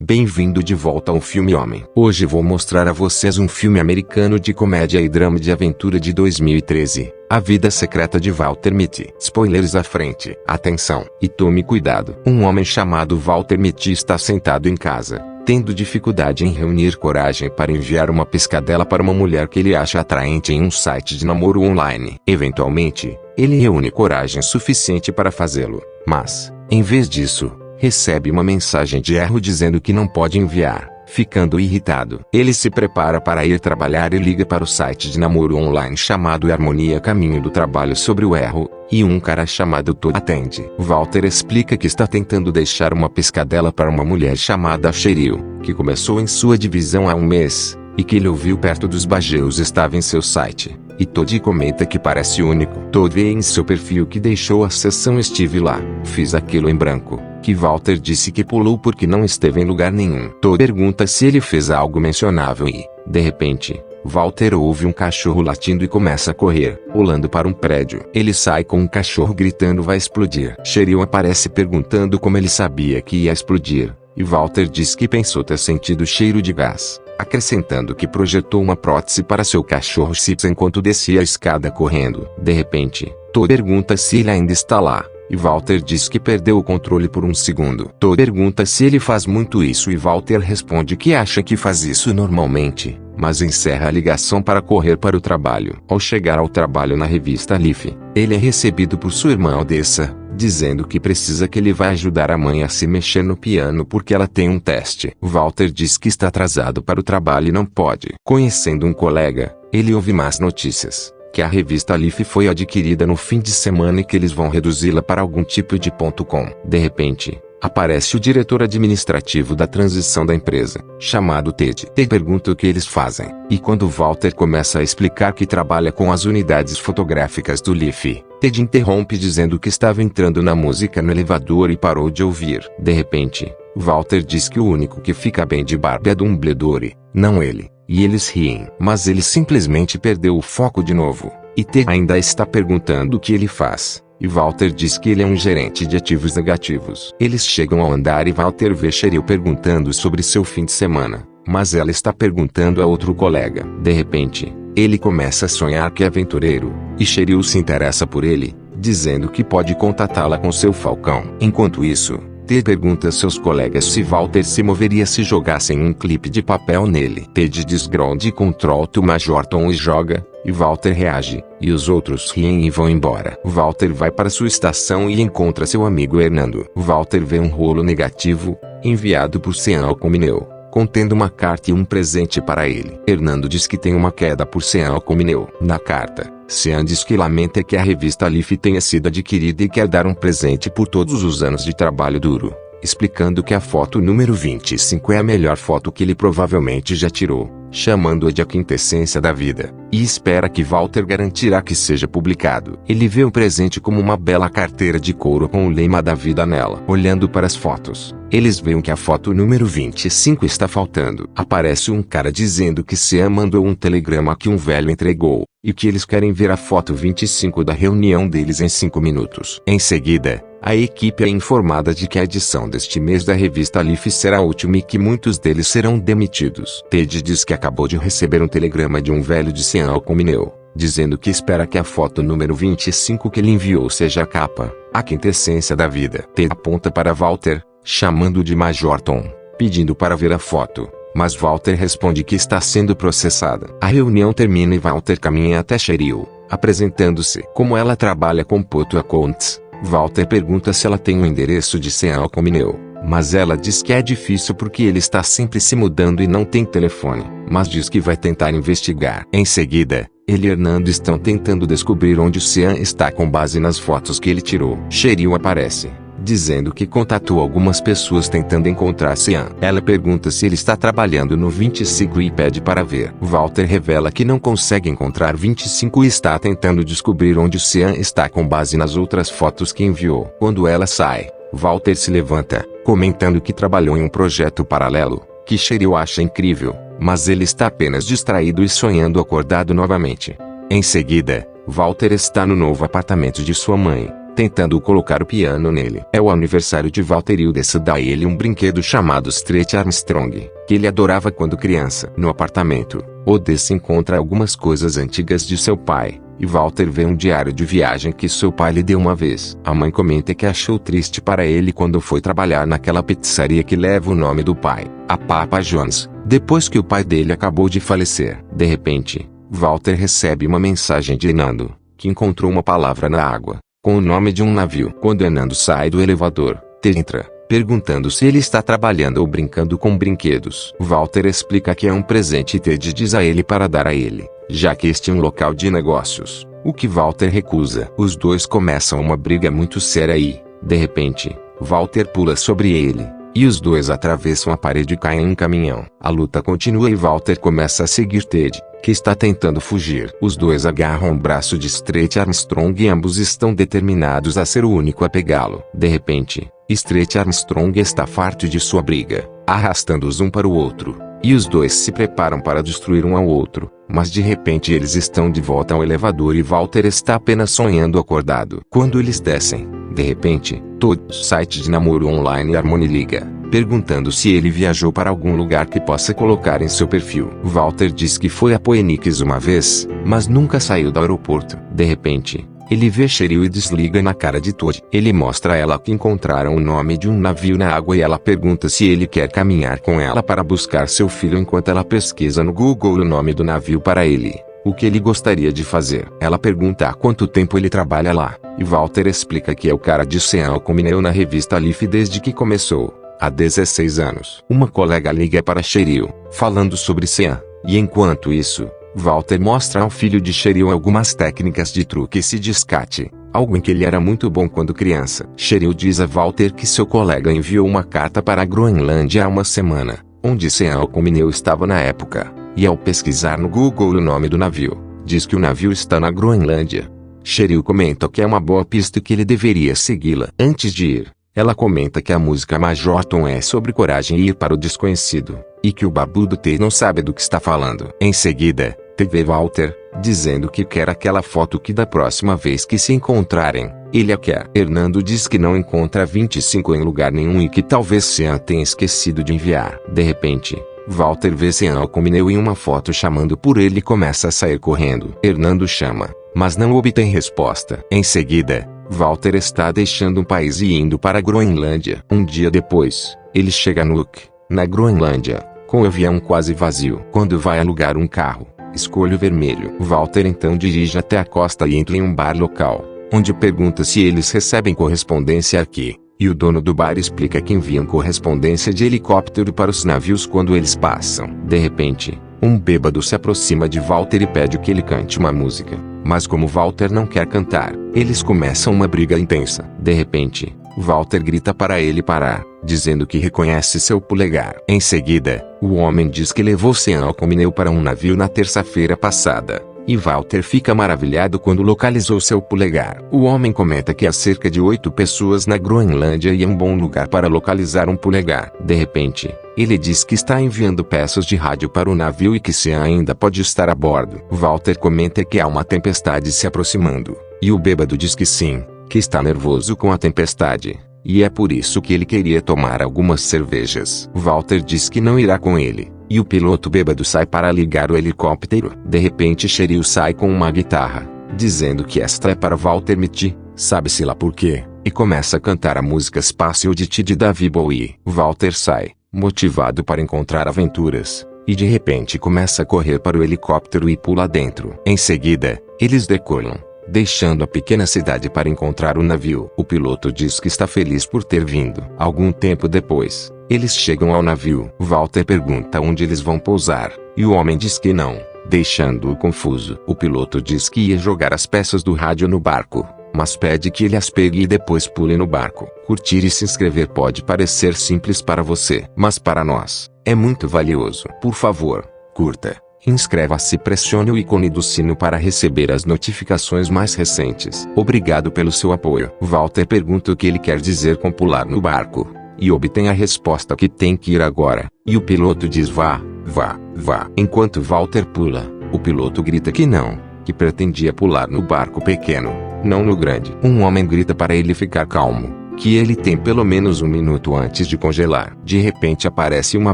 Bem-vindo de volta ao Filme Homem. Hoje vou mostrar a vocês um filme americano de comédia e drama de aventura de 2013, A Vida Secreta de Walter Mitty. Spoilers à frente. Atenção, e tome cuidado. Um homem chamado Walter Mitty está sentado em casa, tendo dificuldade em reunir coragem para enviar uma piscadela para uma mulher que ele acha atraente em um site de namoro online. Eventualmente, ele reúne coragem suficiente para fazê-lo, mas, em vez disso, recebe uma mensagem de erro dizendo que não pode enviar. Ficando irritado, ele se prepara para ir trabalhar e liga para o site de namoro online chamado Harmonia Caminho do Trabalho sobre o erro, e um cara chamado Todd atende. Walter explica que está tentando deixar uma piscadela para uma mulher chamada Cheryl, que começou em sua divisão há um mês, e que ele ouviu perto dos Bajeus estava em seu site. E Todd comenta que parece único. Todd vê em seu perfil que deixou a sessão estive lá. Fiz aquilo em branco. Que Walter disse que pulou porque não esteve em lugar nenhum. Todd pergunta se ele fez algo mencionável e, de repente, Walter ouve um cachorro latindo e começa a correr, pulando para um prédio. Ele sai com um cachorro gritando vai explodir. Cheryl aparece perguntando como ele sabia que ia explodir, e Walter diz que pensou ter sentido cheiro de gás, acrescentando que projetou uma prótese para seu cachorro Chips enquanto descia a escada correndo. De repente, Todd pergunta se ele ainda está lá, e Walter diz que perdeu o controle por um segundo. Todd pergunta se ele faz muito isso e Walter responde que acha que faz isso normalmente, mas encerra a ligação para correr para o trabalho. Ao chegar ao trabalho na revista Leaf, ele é recebido por sua irmã Odessa, dizendo que precisa que ele vá ajudar a mãe a se mexer no piano porque ela tem um teste. Walter diz que está atrasado para o trabalho e não pode. Conhecendo um colega, ele ouve más notícias, que a revista Leaf foi adquirida no fim de semana e que eles vão reduzi-la para algum tipo de .com. De repente, aparece o diretor administrativo da transição da empresa, chamado Ted. Ted pergunta o que eles fazem, e quando Walter começa a explicar que trabalha com as unidades fotográficas do Leaf, Ted interrompe dizendo que estava entrando na música no elevador e parou de ouvir. De repente, Walter diz que o único que fica bem de barba é Dumbledore, não ele, e eles riem. Mas ele simplesmente perdeu o foco de novo, e Ted ainda está perguntando o que ele faz. E Walter diz que ele é um gerente de ativos negativos. Eles chegam ao andar e Walter vê Cheryl perguntando sobre seu fim de semana, mas ela está perguntando a outro colega. De repente, ele começa a sonhar que é aventureiro, e Cheryl se interessa por ele, dizendo que pode contatá-la com seu falcão. Enquanto isso, Ted pergunta a seus colegas se Walter se moveria se jogassem um clipe de papel nele. Ted diz ground Ctrl to Major Tom e joga, e Walter reage, e os outros riem e vão embora. Walter vai para sua estação e encontra seu amigo Hernando. Walter vê um rolo negativo, enviado por Sean Alcomineu, contendo uma carta e um presente para ele. Hernando diz que tem uma queda por Sean Alcomineu. Na carta, Sean diz que lamenta que a revista Leaf tenha sido adquirida e quer dar um presente por todos os anos de trabalho duro, explicando que a foto número 25 é a melhor foto que ele provavelmente já tirou, chamando-a de a quintessência da vida, e espera que Walter garantirá que seja publicado. Ele vê o presente como uma bela carteira de couro com o lema da vida nela. Olhando para as fotos, eles veem que a foto número 25 está faltando. Aparece um cara dizendo que Sean mandou um telegrama que um velho entregou, e que eles querem ver a foto 25 da reunião deles em 5 minutos. Em seguida, a equipe é informada de que a edição deste mês da revista Leaf será a última e que muitos deles serão demitidos. Ted diz que acabou de receber um telegrama de um velho de Sean Alcomineu, dizendo que espera que a foto número 25 que ele enviou seja a capa, a quintessência da vida. Ted aponta para Walter, chamando de Major Tom, pedindo para ver a foto, mas Walter responde que está sendo processada. A reunião termina e Walter caminha até Cheryl, apresentando-se. Como ela trabalha com Poto Accounts, Walter pergunta se ela tem o endereço de Sean Alcomineu, mas ela diz que é difícil porque ele está sempre se mudando e não tem telefone, mas diz que vai tentar investigar. Em seguida, ele e Hernando estão tentando descobrir onde Sean está com base nas fotos que ele tirou. Cheryl aparece, dizendo que contatou algumas pessoas tentando encontrar Sean. Ela pergunta se ele está trabalhando no 25 e pede para ver. Walter revela que não consegue encontrar 25 e está tentando descobrir onde Sean está com base nas outras fotos que enviou. Quando ela sai, Walter se levanta, comentando que trabalhou em um projeto paralelo, que Cheryl acha incrível, mas ele está apenas distraído e sonhando acordado novamente. Em seguida, Walter está no novo apartamento de sua mãe, tentando colocar o piano nele. É o aniversário de Walter e o Odessa dá a ele um brinquedo chamado Stretch Armstrong, que ele adorava quando criança. No apartamento, Odessa encontra algumas coisas antigas de seu pai, e Walter vê um diário de viagem que seu pai lhe deu uma vez. A mãe comenta que achou triste para ele quando foi trabalhar naquela pizzaria que leva o nome do pai, a Papa John's, depois que o pai dele acabou de falecer. De repente, Walter recebe uma mensagem de Nando, que encontrou uma palavra na água, com o nome de um navio. Quando Nando sai do elevador, Ted entra, perguntando se ele está trabalhando ou brincando com brinquedos. Walter explica que é um presente e Ted diz a ele para dar a ele, já que este é um local de negócios, o que Walter recusa. Os dois começam uma briga muito séria e, de repente, Walter pula sobre ele, e os dois atravessam a parede e caem em um caminhão. A luta continua e Walter começa a seguir Ted, que está tentando fugir. Os dois agarram o braço de Stretch Armstrong e ambos estão determinados a ser o único a pegá-lo. De repente, Stretch Armstrong está farto de sua briga, arrastando-os um para o outro, e os dois se preparam para destruir um ao outro, mas de repente eles estão de volta ao elevador e Walter está apenas sonhando acordado. Quando eles descem, de repente, todo o site de namoro online Harmony liga, perguntando se ele viajou para algum lugar que possa colocar em seu perfil. Walter diz que foi a Phoenix uma vez, mas nunca saiu do aeroporto. De repente, ele vê Cheryl e desliga na cara de Todd. Ele mostra a ela que encontraram o nome de um navio na água e ela pergunta se ele quer caminhar com ela para buscar seu filho enquanto ela pesquisa no Google o nome do navio para ele, o que ele gostaria de fazer. Ela pergunta há quanto tempo ele trabalha lá, e Walter explica que é o cara de Sean Communeu na revista Leaf desde que começou, há 16 anos. Uma colega liga para Cheryl, falando sobre Sean, e enquanto isso, Walter mostra ao filho de Cheryl algumas técnicas de truque e descarte, algo em que ele era muito bom quando criança. Cheryl diz a Walter que seu colega enviou uma carta para a Groenlândia há uma semana, onde Sean Communeu estava na época, e ao pesquisar no Google o nome do navio, diz que o navio está na Groenlândia. Cheryl comenta que é uma boa pista e que ele deveria segui-la. Antes de ir, ela comenta que a música Major Tom é sobre coragem e ir para o desconhecido, e que o babudo T não sabe do que está falando. Em seguida, TV Walter, dizendo que quer aquela foto que da próxima vez que se encontrarem, ele a quer. Hernando diz que não encontra 25 em lugar nenhum e que talvez Sean tenha esquecido de enviar. De repente, Walter vê Sean Communeu em uma foto chamando por ele e começa a sair correndo. Hernando chama, mas não obtém resposta. Em seguida, Walter está deixando um país e indo para a Groenlândia. Um dia depois, ele chega a Nuuk, na Groenlândia, com o avião quase vazio. Quando vai alugar um carro, escolhe o vermelho. Walter então dirige até a costa e entra em um bar local, onde pergunta se eles recebem correspondência aqui, e o dono do bar explica que enviam correspondência de helicóptero para os navios quando eles passam. De repente, um bêbado se aproxima de Walter e pede que ele cante uma música, mas como Walter não quer cantar, eles começam uma briga intensa. De repente, Walter grita para ele parar, dizendo que reconhece seu polegar. Em seguida, o homem diz que levou Sean Communeu para um navio na terça-feira passada, e Walter fica maravilhado quando localizou seu polegar. O homem comenta que há cerca de 8 pessoas na Groenlândia e é um bom lugar para localizar um polegar. De repente, ele diz que está enviando peças de rádio para o navio e que Sean ainda pode estar a bordo. Walter comenta que há uma tempestade se aproximando, e o bêbado diz que sim, que está nervoso com a tempestade, e é por isso que ele queria tomar algumas cervejas. Walter diz que não irá com ele, e o piloto bêbado sai para ligar o helicóptero. De repente Cheryl sai com uma guitarra, dizendo que esta é para Walter Mitty, sabe-se lá por quê, e começa a cantar a música Space Oddity de David Bowie. Walter sai, motivado para encontrar aventuras, e de repente começa a correr para o helicóptero e pula dentro. Em seguida, eles decolam, deixando a pequena cidade para encontrar o navio. O piloto diz que está feliz por ter vindo. Algum tempo depois, eles chegam ao navio. Walter pergunta onde eles vão pousar, e o homem diz que não, deixando-o confuso. O piloto diz que ia jogar as peças do rádio no barco, mas pede que ele as pegue e depois pule no barco. Curtir e se inscrever pode parecer simples para você, mas para nós, é muito valioso. Por favor, curta. Inscreva-se e pressione o ícone do sino para receber as notificações mais recentes. Obrigado pelo seu apoio. Walter pergunta o que ele quer dizer com pular no barco, e obtém a resposta que tem que ir agora. E o piloto diz vá, vá, vá. Enquanto Walter pula, o piloto grita que não, que pretendia pular no barco pequeno, não no grande. Um homem grita para ele ficar calmo, que ele tem pelo menos 1 minuto antes de congelar. De repente aparece uma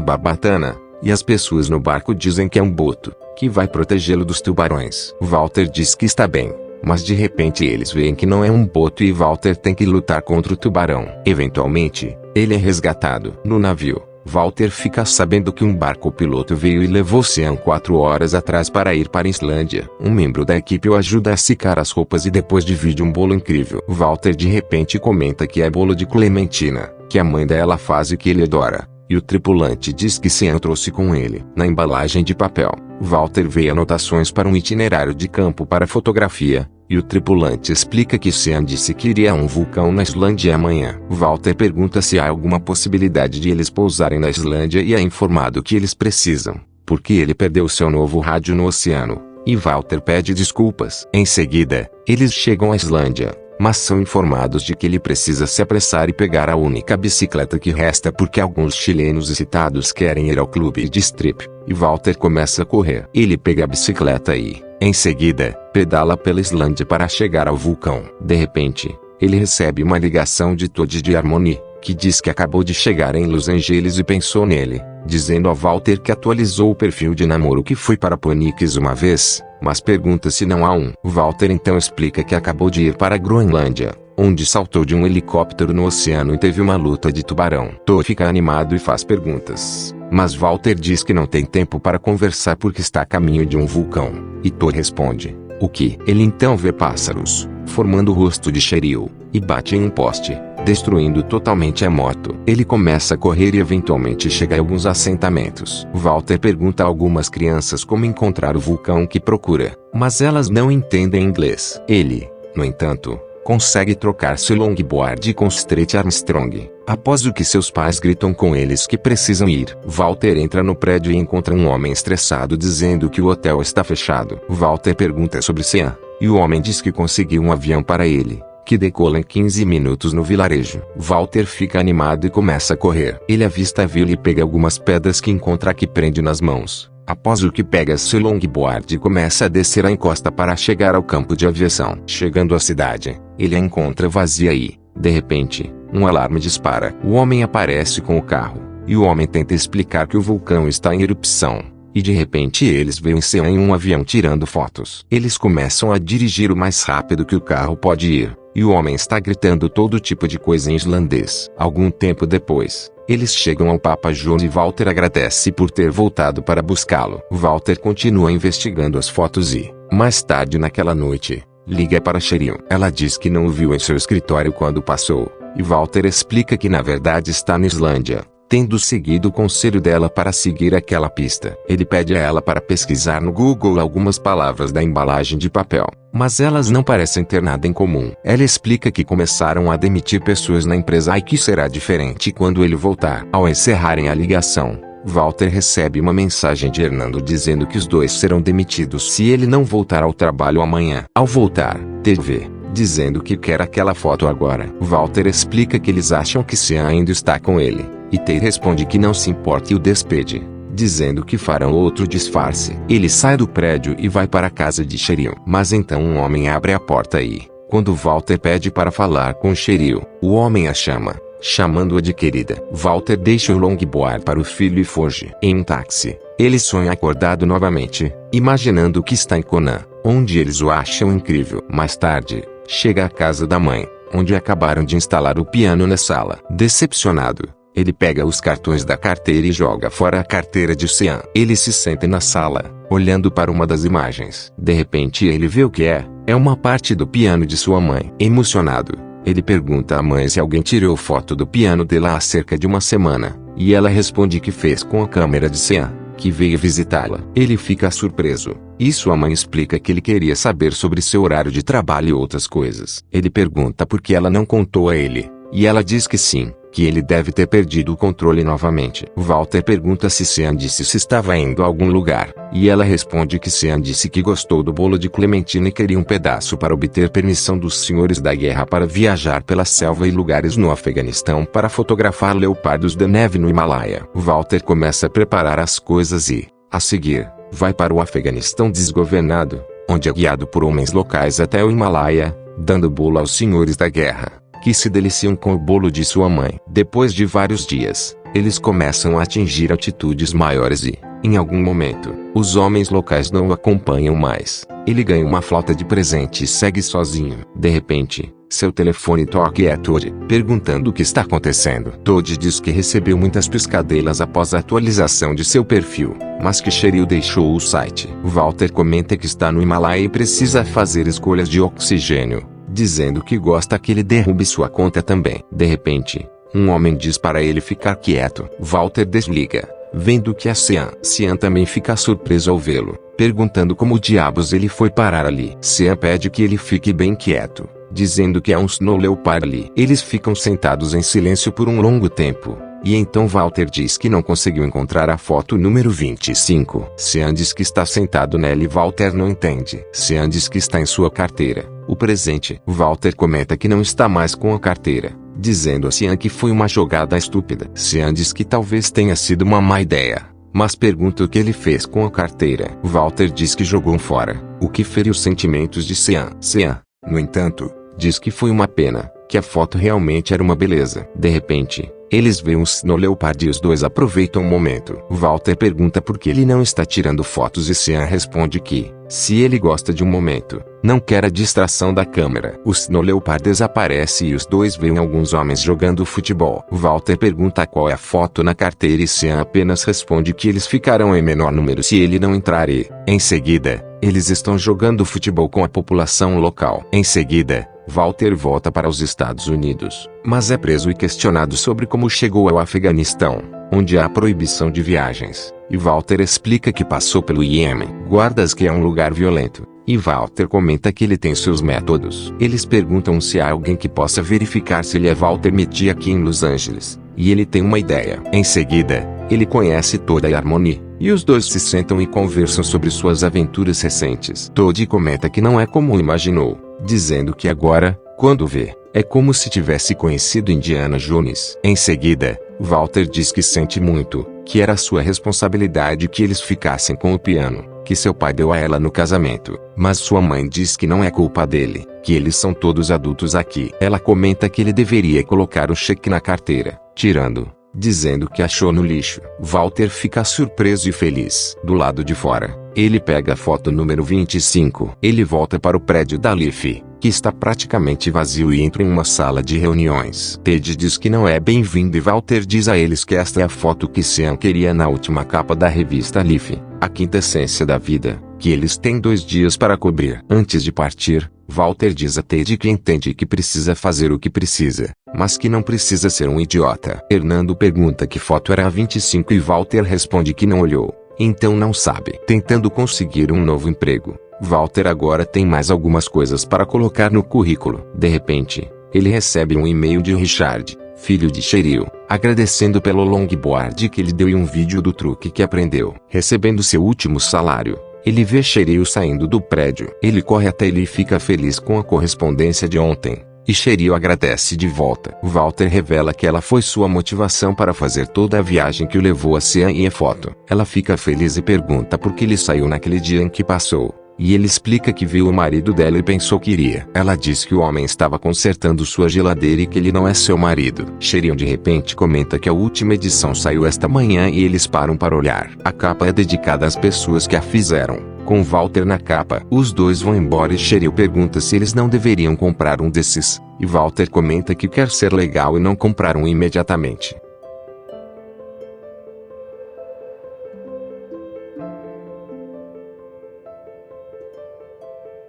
barbatana, e as pessoas no barco dizem que é um boto, que vai protegê-lo dos tubarões. Walter diz que está bem, mas de repente eles veem que não é um boto e Walter tem que lutar contra o tubarão. Eventualmente, ele é resgatado. No navio, Walter fica sabendo que um barco-piloto veio e levou Sean 4 horas atrás para ir para a Islândia. Um membro da equipe o ajuda a secar as roupas e depois divide um bolo incrível. Walter de repente comenta que é bolo de clementina, que a mãe dela faz e que ele adora. E o tripulante diz que Sean trouxe com ele. Na embalagem de papel, Walter vê anotações para um itinerário de campo para fotografia, e o tripulante explica que Sean disse que iria a um vulcão na Islândia amanhã. Walter pergunta se há alguma possibilidade de eles pousarem na Islândia e é informado que eles precisam, porque ele perdeu seu novo rádio no oceano, e Walter pede desculpas. Em seguida, eles chegam à Islândia, mas são informados de que ele precisa se apressar e pegar a única bicicleta que resta porque alguns chilenos excitados querem ir ao clube de strip, e Walter começa a correr. Ele pega a bicicleta e, em seguida, pedala pela Islândia para chegar ao vulcão. De repente, ele recebe uma ligação de Todd de Harmony, que diz que acabou de chegar em Los Angeles e pensou nele, dizendo a Walter que atualizou o perfil de namoro que foi para Phoenix uma vez, mas pergunta se não há um. Walter então explica que acabou de ir para a Groenlândia, onde saltou de um helicóptero no oceano e teve uma luta de tubarão. Todd fica animado e faz perguntas, mas Walter diz que não tem tempo para conversar porque está a caminho de um vulcão, e Todd responde, o que? Ele então vê pássaros, formando o rosto de Cheryl, e bate em um poste, destruindo totalmente a moto. Ele começa a correr e eventualmente chega a alguns assentamentos. Walter pergunta a algumas crianças como encontrar o vulcão que procura, mas elas não entendem inglês. Ele, no entanto, consegue trocar seu longboard com Stretch Armstrong, após o que seus pais gritam com eles que precisam ir. Walter entra no prédio e encontra um homem estressado dizendo que o hotel está fechado. Walter pergunta sobre Sean, e o homem diz que conseguiu um avião para ele, que decola em 15 minutos no vilarejo. Walter fica animado e começa a correr. Ele avista a vila e pega algumas pedras que encontra que prende nas mãos. Após o que pega seu longboard e começa a descer a encosta para chegar ao campo de aviação. Chegando à cidade, ele a encontra vazia e, de repente, um alarme dispara. O homem aparece com o carro, e o homem tenta explicar que o vulcão está em erupção. E de repente eles veem Sean em um avião tirando fotos. Eles começam a dirigir o mais rápido que o carro pode ir, e o homem está gritando todo tipo de coisa em islandês. Algum tempo depois, eles chegam ao Papa John's e Walter agradece por ter voltado para buscá-lo. Walter continua investigando as fotos e, mais tarde naquela noite, liga para Cheryl. Ela diz que não o viu em seu escritório quando passou, e Walter explica que na verdade está na Islândia, tendo seguido o conselho dela para seguir aquela pista. Ele pede a ela para pesquisar no Google algumas palavras da embalagem de papel, mas elas não parecem ter nada em comum. Ela explica que começaram a demitir pessoas na empresa e que será diferente quando ele voltar. Ao encerrarem a ligação, Walter recebe uma mensagem de Hernando dizendo que os dois serão demitidos se ele não voltar ao trabalho amanhã. Ao voltar, TV, dizendo que quer aquela foto agora. Walter explica que eles acham que Sean ainda está com ele, e Tay responde que não se importa e o despede, dizendo que farão outro disfarce. Ele sai do prédio e vai para a casa de Cheryl. Mas então um homem abre a porta e, quando Walter pede para falar com Cheryl, o homem a chama, chamando-a de querida. Walter deixa o longboard para o filho e foge. Em um táxi, ele sonha acordado novamente, imaginando que está em Conan, onde eles o acham incrível. Mais tarde, chega à casa da mãe, onde acabaram de instalar o piano na sala. Decepcionado, ele pega os cartões da carteira e joga fora a carteira de Sean. Ele se senta na sala, olhando para uma das imagens. De repente ele vê o que é uma parte do piano de sua mãe. Emocionado, ele pergunta à mãe se alguém tirou foto do piano dela há cerca de uma semana, e ela responde que fez com a câmera de Sean, que veio visitá-la. Ele fica surpreso, e sua mãe explica que ele queria saber sobre seu horário de trabalho e outras coisas. Ele pergunta por que ela não contou a ele, e ela diz que sim, que ele deve ter perdido o controle novamente. Walter pergunta se Sean disse se estava indo a algum lugar, e ela responde que Sean disse que gostou do bolo de clementina e queria um pedaço para obter permissão dos senhores da guerra para viajar pela selva e lugares no Afeganistão para fotografar leopardos da neve no Himalaia. Walter começa a preparar as coisas e, a seguir, vai para o Afeganistão desgovernado, onde é guiado por homens locais até o Himalaia, dando bolo aos senhores da guerra, que se deliciam com o bolo de sua mãe. Depois de vários dias, eles começam a atingir altitudes maiores e, em algum momento, os homens locais não o acompanham mais. Ele ganha uma flauta de presente e segue sozinho. De repente, seu telefone toca e é Toad, perguntando o que está acontecendo. Toad diz que recebeu muitas piscadelas após a atualização de seu perfil, mas que Cheryl deixou o site. Walter comenta que está no Himalaia e precisa fazer escolhas de oxigênio, dizendo que gosta que ele derrube sua conta também. De repente, um homem diz para ele ficar quieto. Walter desliga, vendo que é Sean. Sean também fica surpreso ao vê-lo, perguntando como diabos ele foi parar ali. Sean pede que ele fique bem quieto, dizendo que há um Snow Leopard ali. Eles ficam sentados em silêncio por um longo tempo, e então Walter diz que não conseguiu encontrar a foto número 25. Sean diz que está sentado nela e Walter não entende. Sean diz que está em sua carteira, o presente. Walter comenta que não está mais com a carteira, dizendo a Sean que foi uma jogada estúpida. Sean diz que talvez tenha sido uma má ideia, mas pergunta o que ele fez com a carteira. Walter diz que jogou fora, o que feriu os sentimentos de Sean. Sean, no entanto, diz que foi uma pena, que a foto realmente era uma beleza. De repente, eles veem um Snow Leopard e os dois aproveitam o momento. Walter pergunta por que ele não está tirando fotos e Sean responde que, se ele gosta de um momento, não quer a distração da câmera. O Snow Leopard desaparece e os dois veem alguns homens jogando futebol. Walter pergunta qual é a foto na carteira e Sean apenas responde que eles ficarão em menor número se ele não entrar e, em seguida, eles estão jogando futebol com a população local. Em seguida, Walter volta para os Estados Unidos, mas é preso e questionado sobre como chegou ao Afeganistão, onde há proibição de viagens, e Walter explica que passou pelo Iêmen. Guardas que é um lugar violento, e Walter comenta que ele tem seus métodos. Eles perguntam se há alguém que possa verificar se ele é Walter Mitty aqui em Los Angeles, e ele tem uma ideia. Em seguida, ele conhece Toad e Harmony, e os dois se sentam e conversam sobre suas aventuras recentes. Toad comenta que não é como imaginou, dizendo que agora, quando vê, é como se tivesse conhecido Indiana Jones. Em seguida, Walter diz que sente muito, que era sua responsabilidade que eles ficassem com o piano, que seu pai deu a ela no casamento, mas sua mãe diz que não é culpa dele, que eles são todos adultos aqui. Ela comenta que ele deveria colocar o cheque na carteira, tirando, dizendo que achou no lixo. Walter fica surpreso e feliz. Do lado de fora, ele pega a foto número 25. Ele volta para o prédio da Leaf, que está praticamente vazio, e entra em uma sala de reuniões. Ted diz que não é bem-vindo e Walter diz a eles que esta é a foto que Sean queria na última capa da revista Leaf, a quintessência da vida, que eles têm 2 dias para cobrir. Antes de partir, Walter diz a Ted que entende que precisa fazer o que precisa, mas que não precisa ser um idiota. Hernando pergunta que foto era a 25 e Walter responde que não olhou, então não sabe. Tentando conseguir um novo emprego, Walter agora tem mais algumas coisas para colocar no currículo. De repente, ele recebe um e-mail de Richard, filho de Cheryl, agradecendo pelo longboard que ele deu e um vídeo do truque que aprendeu. Recebendo seu último salário, ele vê Cheryl saindo do prédio. Ele corre até ele e fica feliz com a correspondência de ontem, e Cheryl agradece de volta. Walter revela que ela foi sua motivação para fazer toda a viagem que o levou a Sean e a foto. Ela fica feliz e pergunta por que ele saiu naquele dia em que passou, e ele explica que viu o marido dela e pensou que iria. Ela diz que o homem estava consertando sua geladeira e que ele não é seu marido. Cheryl de repente comenta que a última edição saiu esta manhã e eles param para olhar. A capa é dedicada às pessoas que a fizeram, com Walter na capa. Os dois vão embora e Cheryl pergunta se eles não deveriam comprar um desses, e Walter comenta que quer ser legal e não comprar um imediatamente.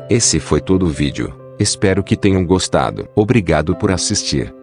Esse foi todo o vídeo. Espero que tenham gostado. Obrigado por assistir.